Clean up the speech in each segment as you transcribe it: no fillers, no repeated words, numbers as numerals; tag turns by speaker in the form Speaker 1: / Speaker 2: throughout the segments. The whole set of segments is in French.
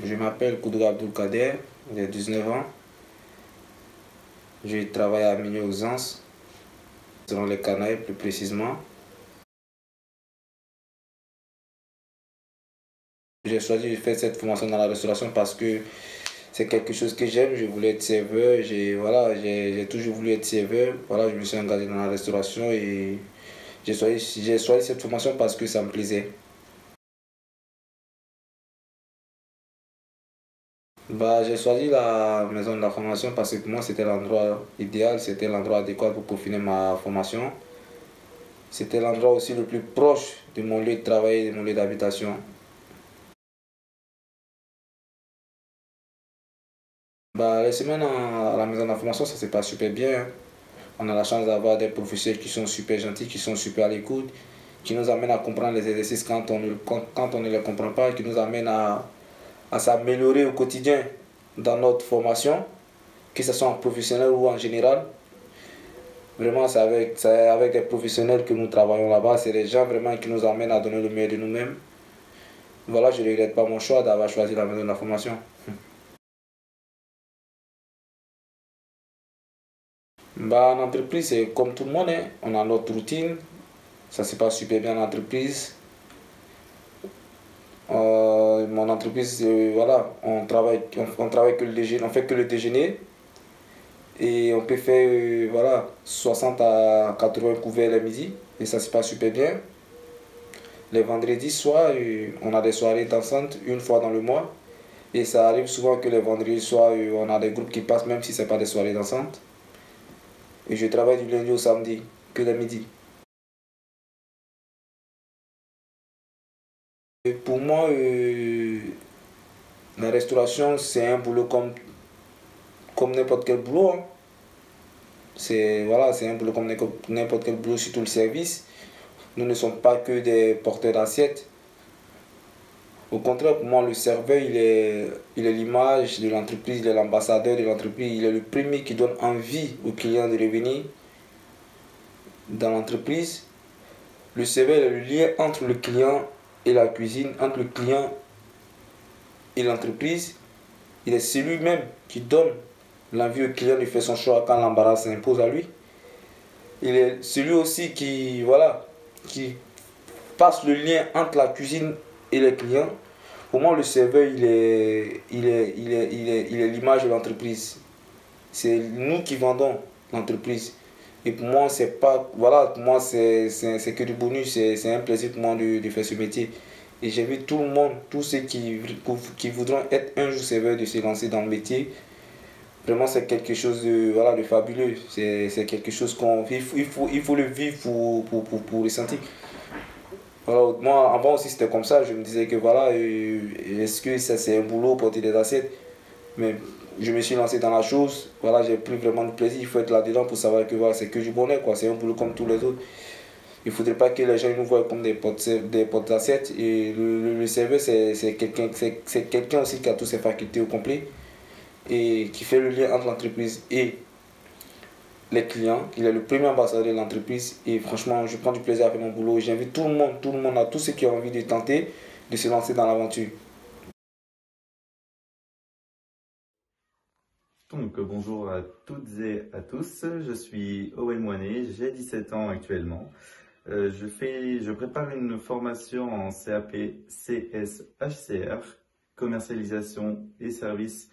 Speaker 1: Je m'appelle Koudou Abdulkader, j'ai 19 ans. Je travaille à Milieu aux Anses, dans les Canaries plus précisément. J'ai choisi de faire cette formation dans la restauration parce que c'est quelque chose que j'aime. Je voulais être serveur, j'ai toujours voulu être serveur. Voilà, je me suis engagé dans la restauration et j'ai choisi cette formation parce que ça me plaisait. J'ai choisi la maison de la formation parce que pour moi c'était l'endroit idéal, c'était l'endroit adéquat pour finir ma formation. C'était l'endroit aussi le plus proche de mon lieu de travail et de mon lieu d'habitation. Les semaines à la maison d'information, ça se passe super bien, hein. On a la chance d'avoir des professeurs qui sont super gentils, qui sont super à l'écoute, qui nous amènent à comprendre les exercices quand on ne les comprend pas, qui nous amènent à s'améliorer au quotidien dans notre formation, que ce soit en professionnel ou en général. Vraiment, c'est avec des professionnels que nous travaillons là-bas. C'est des gens vraiment qui nous amènent à donner le meilleur de nous-mêmes. Voilà, je ne regrette pas mon choix d'avoir choisi la maison de la formation. En entreprise, c'est comme tout le monde, hein. On a notre routine, ça se passe super bien en entreprise. Mon entreprise, voilà, on travaille que le déjeuner, on fait que le déjeuner et on peut faire voilà, 60 à 80 couverts le midi et ça se passe super bien. Les vendredis soirs, on a des soirées dansantes une fois dans le mois et ça arrive souvent que les vendredis soirs, on a des groupes qui passent même si ce n'est pas des soirées dansantes. Et je travaille du lundi au samedi, que le midi. Et pour moi, la restauration, c'est un boulot comme n'importe quel boulot, hein. C'est un boulot comme n'importe quel boulot, surtout le service. Nous ne sommes pas que des porteurs d'assiettes. Au contraire, pour moi, le serveur, il est l'image de l'entreprise, il est l'ambassadeur de l'entreprise, il est le premier qui donne envie aux clients de revenir dans l'entreprise. Le serveur est le lien entre le client et la cuisine, entre le client et l'entreprise. Il est celui même qui donne l'envie au client de faire son choix quand l'embarras s'impose à lui. Il est celui aussi qui passe le lien entre la cuisine et les clients. Pour moi, le serveur, il est l'image de l'entreprise. C'est nous qui vendons l'entreprise. Et pour moi, c'est pas, voilà, pour moi, c'est que du bonus, c'est un plaisir pour moi de faire ce métier. Et j'invite tout le monde, tous ceux qui voudront être un jour serveur, de se lancer dans le métier. Vraiment, c'est quelque chose de fabuleux. C'est quelque chose il faut le vivre pour le sentir. Voilà, moi, avant aussi, c'était comme ça. Je me disais que voilà, est-ce que ça c'est un boulot, porter des assiettes? Mais je me suis lancé dans la chose. Voilà, j'ai pris vraiment du plaisir. Il faut être là-dedans pour savoir que voilà, c'est que du bonheur, quoi. C'est un boulot comme tous les autres. Il ne faudrait pas que les gens nous voient comme des portes d'assiettes. Et le serveur, c'est quelqu'un aussi qui a toutes ses facultés au complet et qui fait le lien entre l'entreprise et les clients. Il est le premier ambassadeur de l'entreprise et franchement, je prends du plaisir à faire mon boulot. J'invite tout le monde, à tous ceux qui ont envie de tenter, de se lancer dans l'aventure.
Speaker 2: Donc, bonjour à toutes et à tous, je suis Owen Moinet, j'ai 17 ans actuellement. Je prépare une formation en CAP CSHCR, commercialisation et services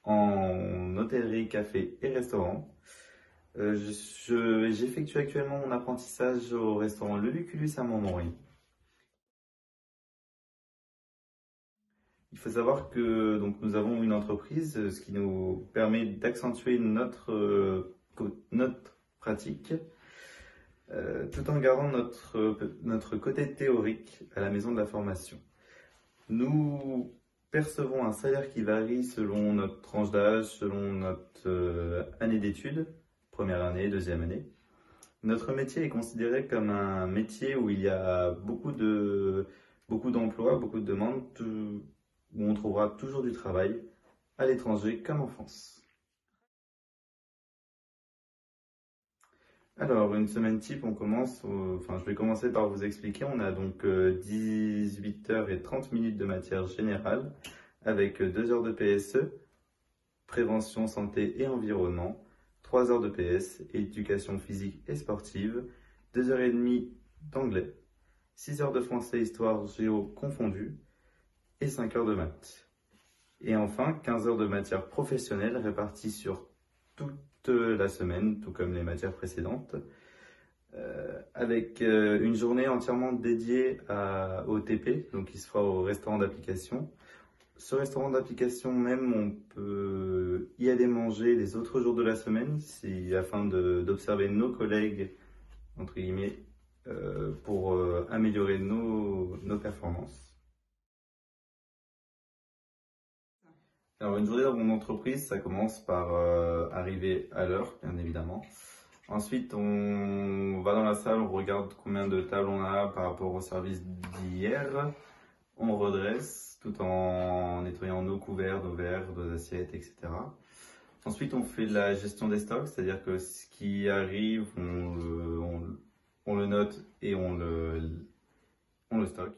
Speaker 2: en hôtellerie, café et restaurant. J'effectue actuellement mon apprentissage au restaurant Le Lucullus à Montmorille. Il faut savoir que donc, nous avons une entreprise, ce qui nous permet d'accentuer notre pratique, tout en gardant notre côté théorique à la maison de la formation. Nous percevons un salaire qui varie selon notre tranche d'âge, selon notre année d'études, première année, deuxième année. Notre métier est considéré comme un métier où il y a beaucoup d'emplois, beaucoup de demandes, où on trouvera toujours du travail, à l'étranger comme en France. Alors, une semaine type, je vais commencer par vous expliquer. On a donc 18 h et 30 minutes de matière générale, avec 2 heures de PSE, prévention, santé et environnement, 3 heures de PS, éducation physique et sportive, 2h30 d'anglais, 6 heures de français, histoire, géo confondues et 5 heures de maths. Et enfin, 15 heures de matières professionnelles réparties sur toute la semaine, tout comme les matières précédentes, avec une journée entièrement dédiée au TP, donc qui se fera au restaurant d'application. Ce restaurant d'application même, on peut y aller manger les autres jours de la semaine, afin d'observer nos collègues, entre guillemets, pour améliorer nos performances. Alors, une journée dans mon entreprise, ça commence par arriver à l'heure, bien évidemment. Ensuite, on va dans la salle, on regarde combien de tables on a par rapport au service d'hier. On redresse tout en nettoyant nos couverts, nos verres, nos assiettes, etc. Ensuite, on fait la gestion des stocks, c'est-à-dire que ce qui arrive, on le note et on le stocke.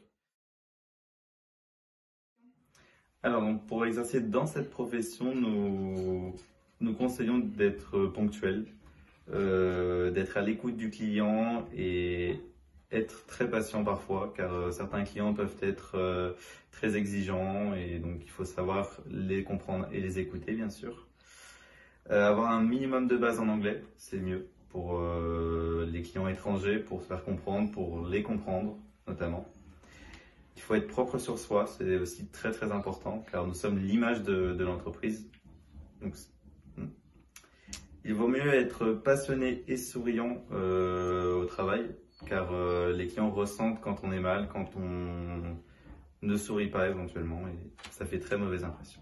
Speaker 2: Alors, donc, pour exercer dans cette profession, nous conseillons d'être ponctuel, d'être à l'écoute du client et être très patient parfois, car certains clients peuvent être très exigeants et donc il faut savoir les comprendre et les écouter, bien sûr. Avoir un minimum de base en anglais, c'est mieux pour les clients étrangers, pour se faire comprendre, pour les comprendre notamment. Il faut être propre sur soi, c'est aussi très très important, car nous sommes l'image de l'entreprise. Donc, il vaut mieux être passionné et souriant au travail, car les clients ressentent quand on est mal, quand on ne sourit pas éventuellement, et ça fait très mauvaise impression.